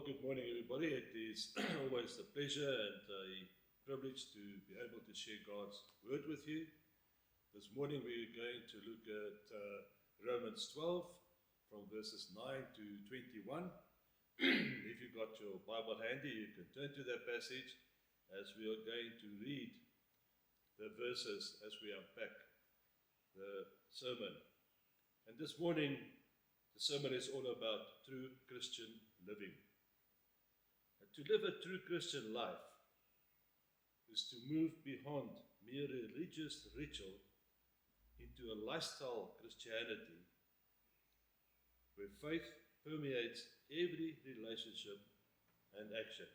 Well, good morning, everybody. It is always a pleasure and a privilege to be able to share God's word with you. This morning we're going to look at Romans 12 from verses 9 to 21. If you've got your Bible handy, you can turn to that passage as we are going to read the verses as we unpack the sermon. And this morning, the sermon is all about true Christian living. And to live a true Christian life is to move beyond mere religious ritual into a lifestyle Christianity where faith permeates every relationship and action.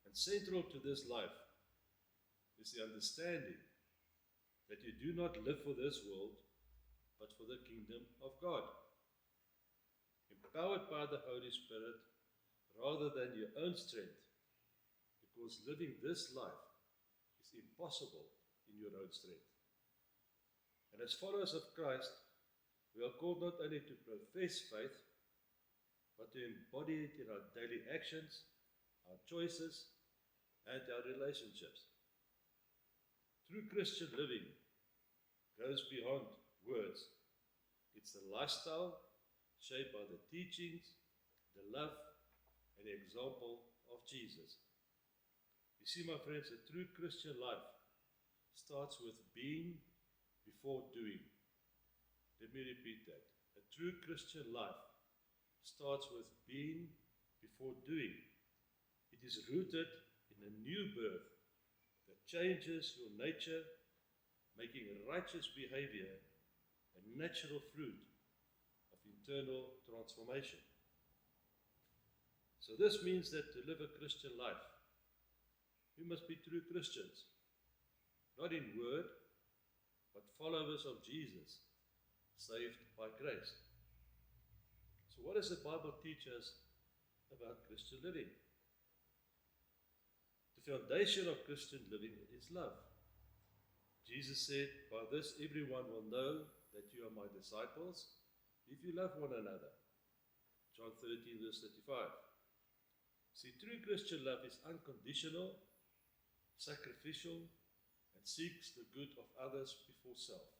And central to this life is the understanding that you do not live for this world, but for the kingdom of God. Empowered by the Holy Spirit rather than your own strength, because living this life is impossible in your own strength. And as followers of Christ, we are called not only to profess faith, but to embody it in our daily actions, our choices, and our relationships. True Christian living goes beyond words. It's a lifestyle shaped by the teachings, the love, and the example of Jesus. You see, my friends, a true Christian life starts with being before doing. Let me repeat that. A true Christian life starts with being before doing. It is rooted in a new birth that changes your nature, making righteous behavior a natural fruit of internal transformation. So this means that to live a Christian life, we must be true Christians, not in word, but followers of Jesus, saved by grace. So what does the Bible teach us about Christian living? The foundation of Christian living is love. Jesus said, "By this everyone will know that you are my disciples, if you love one another." John 13, verse 35. See, true Christian love is unconditional, sacrificial, and seeks the good of others before self.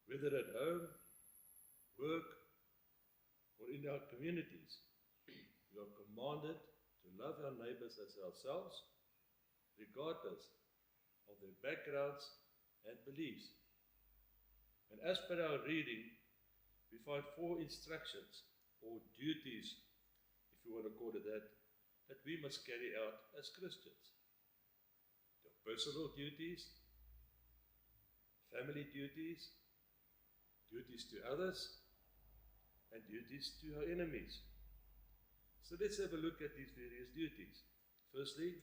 Whether at home, work, or in our communities, we are commanded to love our neighbors as ourselves, regardless of their backgrounds and beliefs. And as per our reading, we find 4 instructions or duties, if you want to call it that we must carry out as Christians. Your personal duties, family duties, duties to others, and duties to our enemies. So let's have a look at these various duties. Firstly,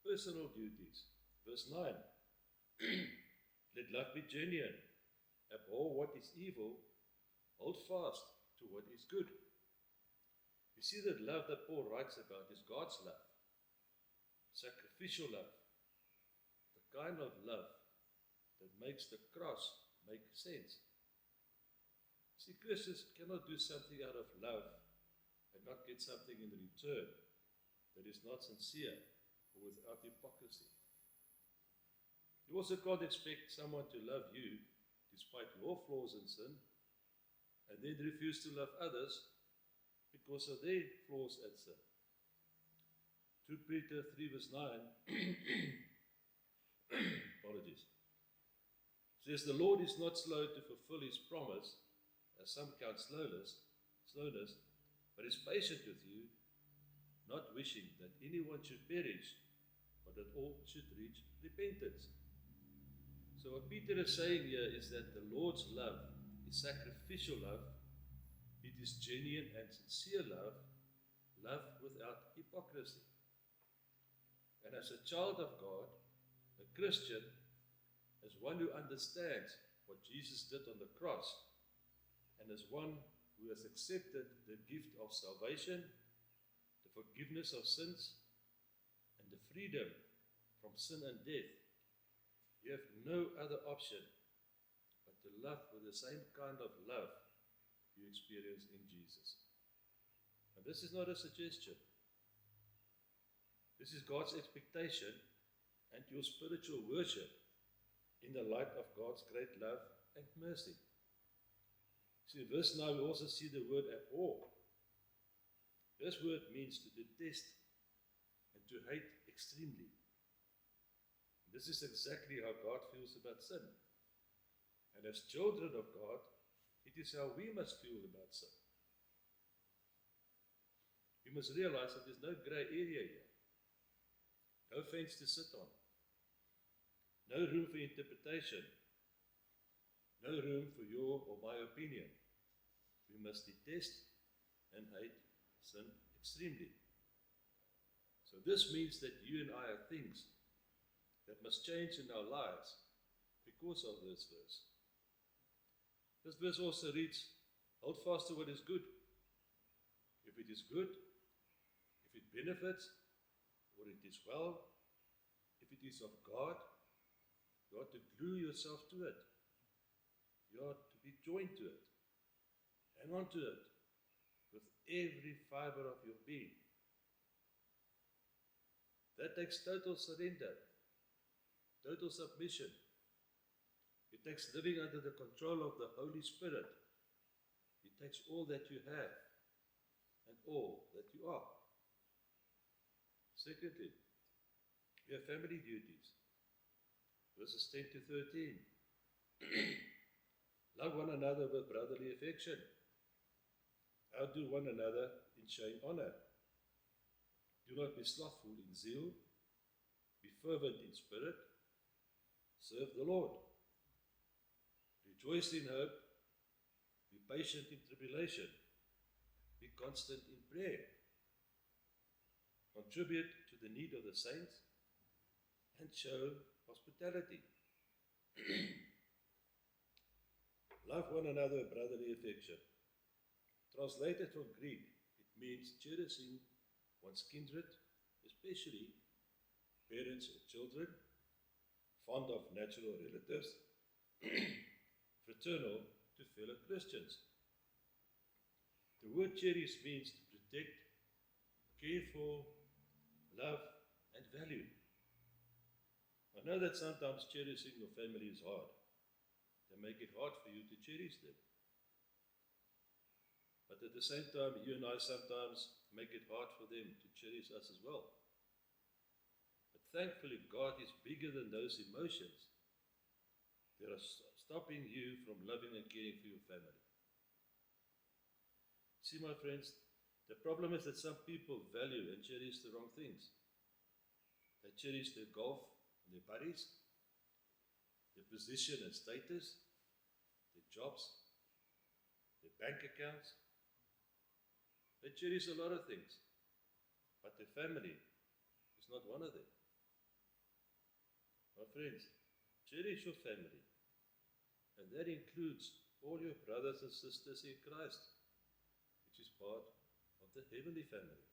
personal duties. Verse 9. Let love be genuine. Abhor what is evil. Hold fast to what is good. You see, that love that Paul writes about is God's love. Sacrificial love. The kind of love that makes the cross make sense. See, Christians cannot do something out of love and not get something in return that is not sincere or without hypocrisy. You also can't expect someone to love you despite your flaws and sin, and then refuse to love others because of their flaws and sin. 2 Peter 3 verse 9 apologies, says, "The Lord is not slow to fulfill his promise, as some count slowness, but is patient with you, not wishing that anyone should perish, but that all should reach repentance." So what Peter is saying here is that the Lord's love is sacrificial love. It is genuine and sincere love, love without hypocrisy. And as a child of God, a Christian, as one who understands what Jesus did on the cross, and as one who has accepted the gift of salvation, the forgiveness of sins, and the freedom from sin and death, you have no other option but to love with the same kind of love you experience in Jesus. This is not a suggestion. This is God's expectation and your spiritual worship in the light of God's great love and mercy. See, in verse 9 we also see the word abhor. This word means to detest and to hate extremely. This is exactly how God feels about sin. And as children of God, it is how we must feel about sin. We must realize that there's no grey area here. No fence to sit on. No room for interpretation. No room for your or my opinion. We must detest and hate sin extremely. So this means that you and I are things that must change in our lives because of this verse. This verse also reads, hold fast to what is good. If it is good, if it benefits, or it is well, if it is of God, you are to glue yourself to it. You are to be joined to it. Hang on to it with every fiber of your being. That takes total surrender, total submission. It takes living under the control of the Holy Spirit. It takes all that you have and all that you are. Secondly, we have family duties. Verses 10 to 13. Love one another with brotherly affection. Outdo one another in showing honor. Do not be slothful in zeal. Be fervent in spirit. Serve the Lord. Rejoice in hope. Be patient in tribulation. Be constant in prayer. Contribute to the need of the saints and show hospitality. Love one another with brotherly affection. Translated from Greek, it means cherishing one's kindred, especially parents or children, fond of natural relatives, fraternal to fellow Christians. The word cherish means to protect, care for, love, and value. I know that sometimes cherishing your family is hard. They make it hard for you to cherish them. But at the same time, you and I sometimes make it hard for them to cherish us as well. But thankfully, God is bigger than those emotions that are stopping you from loving and caring for your family. See, my friends, the problem is that some people value and cherish the wrong things. They cherish their golf and their buddies, their position and status, their jobs, their bank accounts. They cherish a lot of things, but their family is not one of them. My friends, cherish your family, and that includes all your brothers and sisters in Christ, which is part of the heavenly family.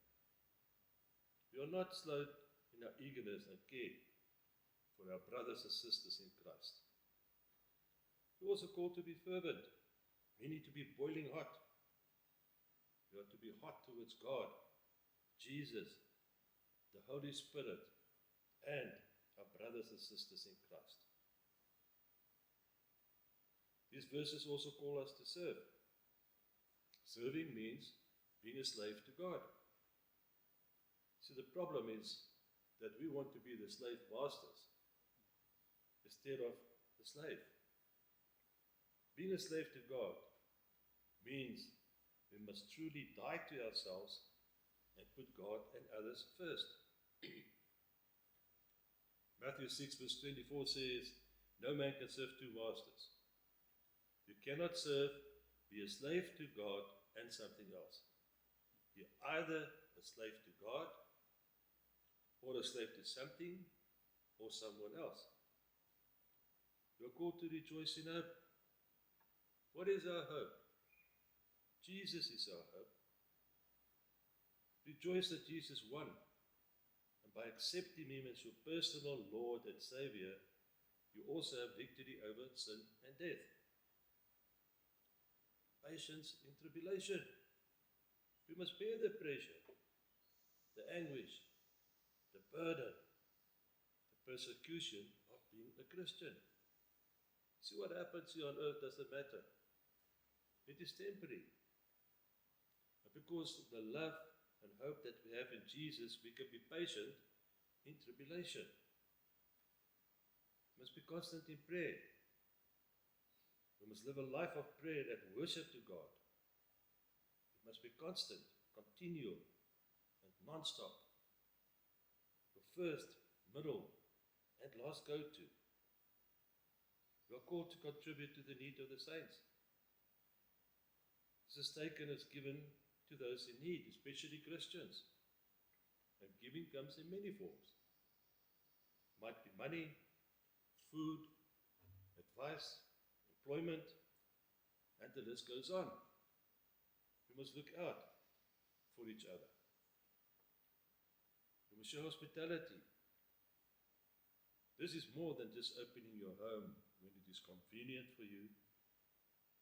We are not slow in our eagerness and care for our brothers and sisters in Christ. We're also called to be fervent. We need to be boiling hot. We are to be hot towards God, Jesus, the Holy Spirit, and our brothers and sisters in Christ. These verses also call us to serve. Serving means being a slave to God. See, the problem is that we want to be the slave masters instead of the slave. Being a slave to God means we must truly die to ourselves and put God and others first. Matthew 6 verse 24 says, no man can serve two masters. You cannot be a slave to God and something else. You're either a slave to God or a slave to something or someone else. You're called to rejoice in hope. What is our hope? Jesus is our hope. Rejoice that Jesus won, and by accepting Him as your personal Lord and Savior, you also have victory over sin and death. Patience in tribulation. We must bear the pressure, the anguish, the burden, the persecution of being a Christian. See, what happens here on earth doesn't matter. It is temporary. And because of the love and hope that we have in Jesus, we can be patient in tribulation. We must be constant in prayer. We must live a life of prayer and worship to God. It must be constant, continual, and non-stop. The first, middle, and last go-to. We are called to contribute to the need of the saints. This is taken as given to those in need, especially Christians. And giving comes in many forms. It might be money, food, advice, employment, and the list goes on. We must look out for each other. We must show hospitality. This is more than just opening your home when it is convenient for you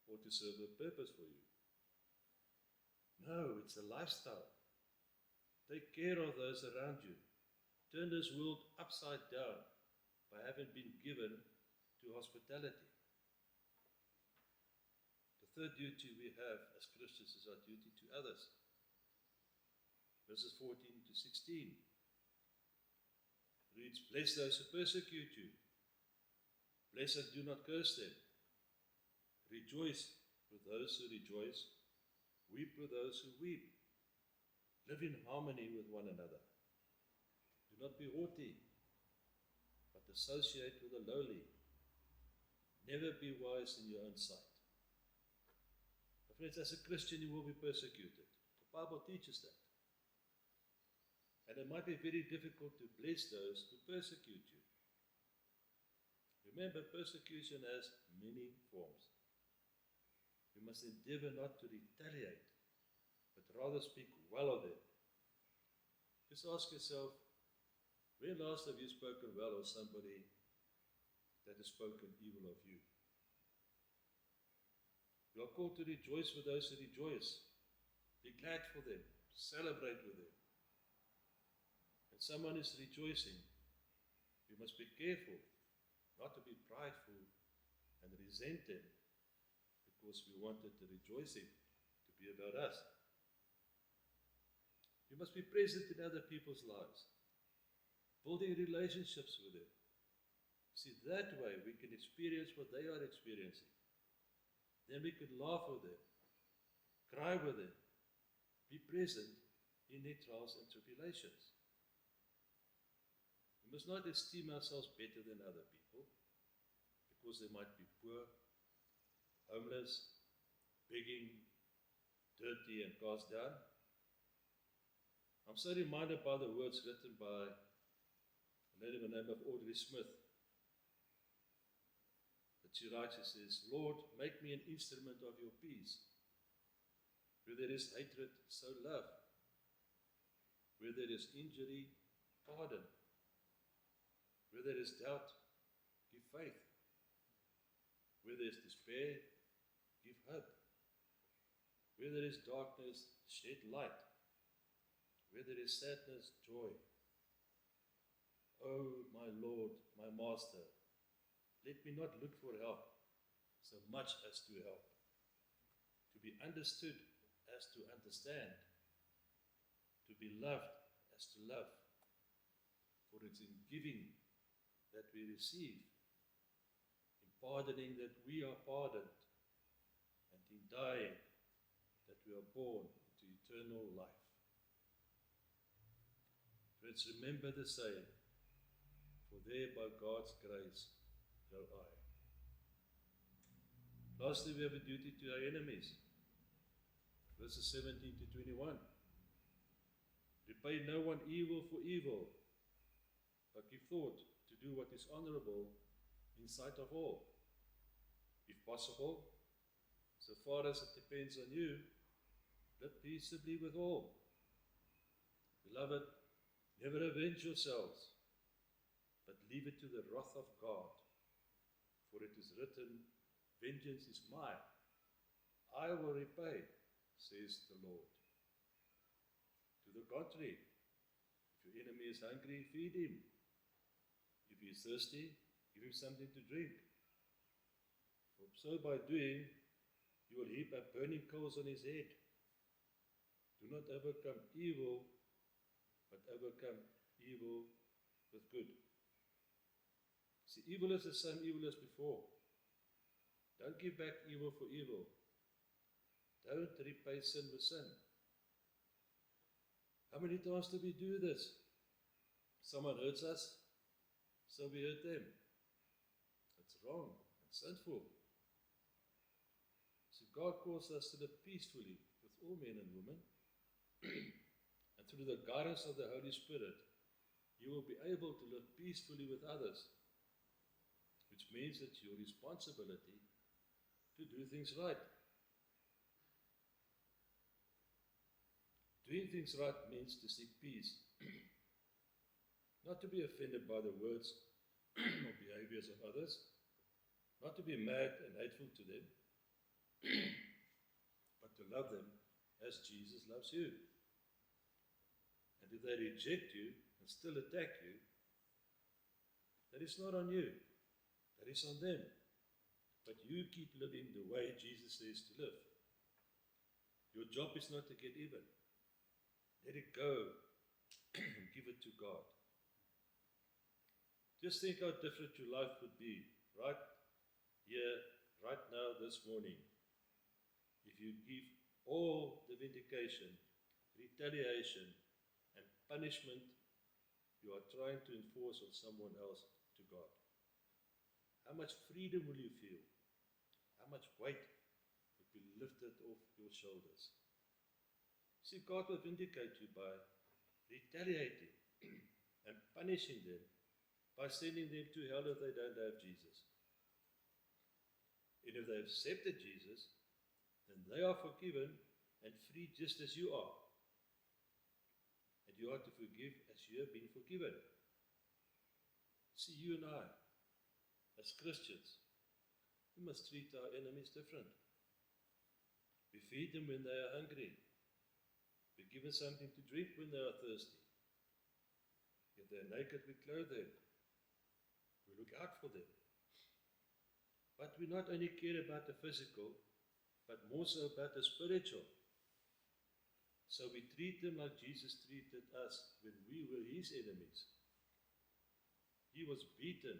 or to serve a purpose for you. No, it's a lifestyle. Take care of those around you. Turn this world upside down by having been given to hospitality. The third duty we have as Christians is our duty to others. Verses 14 to 16 reads, "Bless those who persecute you. Bless and do not curse them. Rejoice with those who rejoice. Weep with those who weep. Live in harmony with one another. Do not be haughty, but associate with the lowly. Never be wise in your own sight." My friends, as a Christian, you will be persecuted. The Bible teaches that. And it might be very difficult to bless those who persecute you. Remember, persecution has many forms. We must endeavor not to retaliate, but rather speak well of them. Just ask yourself, when last have you spoken well of somebody that has spoken evil of you? You are called to rejoice with those who rejoice. Be glad for them. Celebrate with them. When someone is rejoicing, we must be careful not to be prideful and resent them because we wanted the rejoicing to be about us. We must be present in other people's lives, building relationships with them. See, that way we can experience what they are experiencing. Then we can laugh with them, cry with them, be present in their trials and tribulations. We must not esteem ourselves better than other people because they might be poor, homeless, begging, dirty, and cast down. I'm so reminded by the words written by a lady by the name of Audrey Smith. That she writes, she says, "Lord, make me an instrument of your peace. Where there is hatred, sow love. Where there is injury, pardon. Where there is doubt, give faith. Where there is despair, give hope. Where there is darkness, shed light. Where there is sadness, joy. Oh, my Lord, my Master, let me not look for help so much as to help. To be understood as to understand. To be loved as to love. For it's in giving that we receive, in pardoning that we are pardoned, and in dying that we are born into eternal life. Friends, remember the saying, for there by God's grace go I. Lastly, we have a duty to our enemies. Verses 17 to 21. Repay no one evil for evil, but give thought to do what is honorable in sight of all. If possible, so far as it depends on you, live peaceably with all. Beloved, never avenge yourselves, but leave it to the wrath of God. For it is written, vengeance is mine, I will repay, says the Lord. the contrary. If your enemy is hungry, feed him. If he is thirsty, give him something to drink. For so by doing, you will heap up burning coals on his head. Do not overcome evil, but overcome evil with good. See, evil is the same evil as before. Don't give back evil for evil. Don't repay sin with sin. How many times do we do this? Someone hurts us, so we hurt them. It's wrong. It's sinful. So God calls us to live peacefully with all men and women. And through the guidance of the Holy Spirit, you will be able to live peacefully with others, which means it's your responsibility to do things right. Doing things right means to seek peace, not to be offended by the words or behaviors of others, not to be mad and hateful to them, but to love them as Jesus loves you. And if they reject you and still attack you, that is not on you, that is on them. But you keep living the way Jesus says to live. Your job is not to get even. Let it go and give it to God. Just think how different your life would be right here, right now, this morning, if you give all the vindication, retaliation, and punishment you are trying to enforce on someone else to God. How much freedom will you feel? How much weight would be lifted off your shoulders? See, God will vindicate you by retaliating and punishing them, by sending them to hell if they don't have Jesus. And if they have accepted Jesus, then they are forgiven and free just as you are. And you are to forgive as you have been forgiven. See, you and I, as Christians, we must treat our enemies different. We feed them when they are hungry. We give them something to drink when they are thirsty. If they are naked, we clothe them. We look out for them. But we not only care about the physical, but more so about the spiritual. So we treat them like Jesus treated us when we were his enemies. He was beaten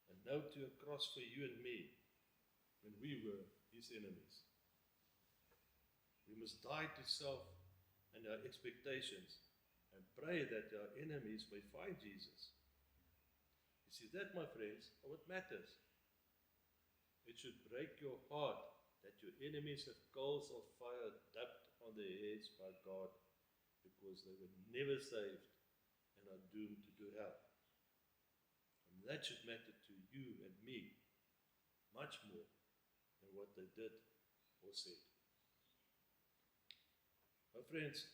and nailed to a cross for you and me when we were his enemies. We must die to self and our expectations and pray that our enemies may find Jesus. You see, that, my friends, are what matters. It should break your heart that your enemies have coals of fire dumped on their heads by God because they were never saved and are doomed to go hell. And that should matter to you and me much more than what they did or said. My friends,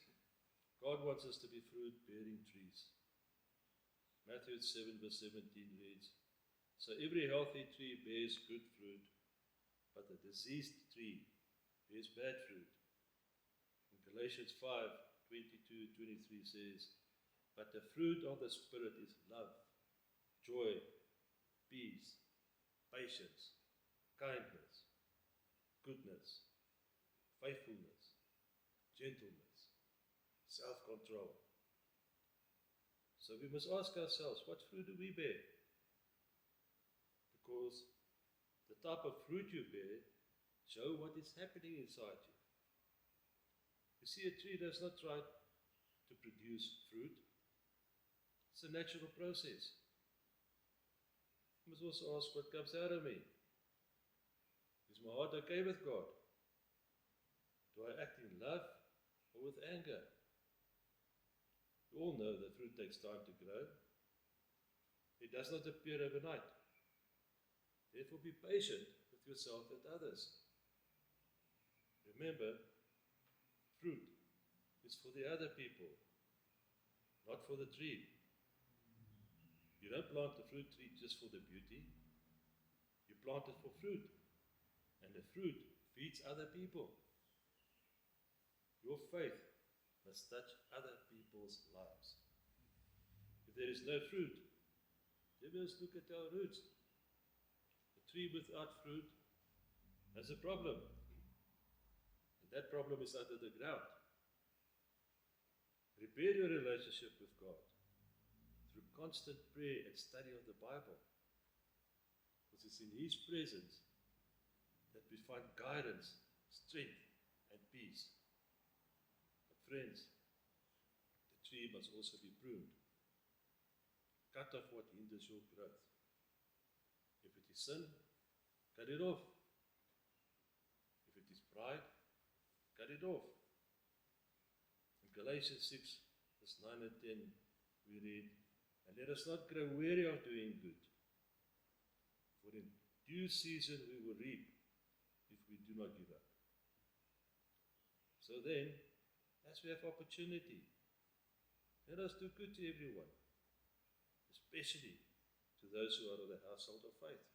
God wants us to be fruit-bearing trees. Matthew 7 verse 17 reads, "So every healthy tree bears good fruit, but the diseased tree bears bad fruit." In Galatians 5:22-23 says, "But the fruit of the Spirit is love, joy, peace, patience, kindness, goodness, faithfulness, gentleness, self-control." So we must ask ourselves, what fruit do we bear? Because the type of fruit you bear show what is happening inside you. You see, a tree does not try to produce fruit. It's a natural process. You must also ask, what comes out of me? Is my heart okay with God? Do I act in love or with anger? You all know that fruit takes time to grow. It does not appear overnight. Therefore, be patient with yourself and others. Remember, fruit is for the other people, not for the tree. You don't plant the fruit tree just for the beauty. You plant it for fruit. And the fruit feeds other people. Your faith must touch other people's lives. If there is no fruit, then we must look at our roots. A tree without fruit has a problem. And that problem is under the ground. Repair your relationship with God through constant prayer and study of the Bible. Because it's in His presence that we find guidance, strength, and peace. But friends, the tree must also be pruned. Cut off what hinders your growth. If it is sin, cut it off. If it is pride, cut it off. In Galatians 6, verse 9 and 10, we read, "And let us not grow weary of doing good, for in due season we will reap if we do not give up." So then, as we have opportunity, let us do good to everyone, especially to those who are of the household of faith.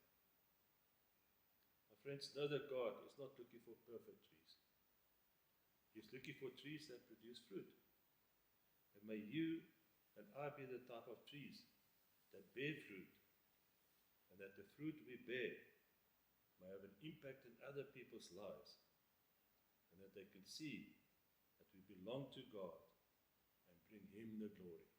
My friends, know that God is not looking for perfect trees. He's looking for trees that produce fruit. And may you and I be the type of trees that bear fruit, and that the fruit we bear may have an impact in other people's lives, and that they can see that we belong to God and bring Him the glory.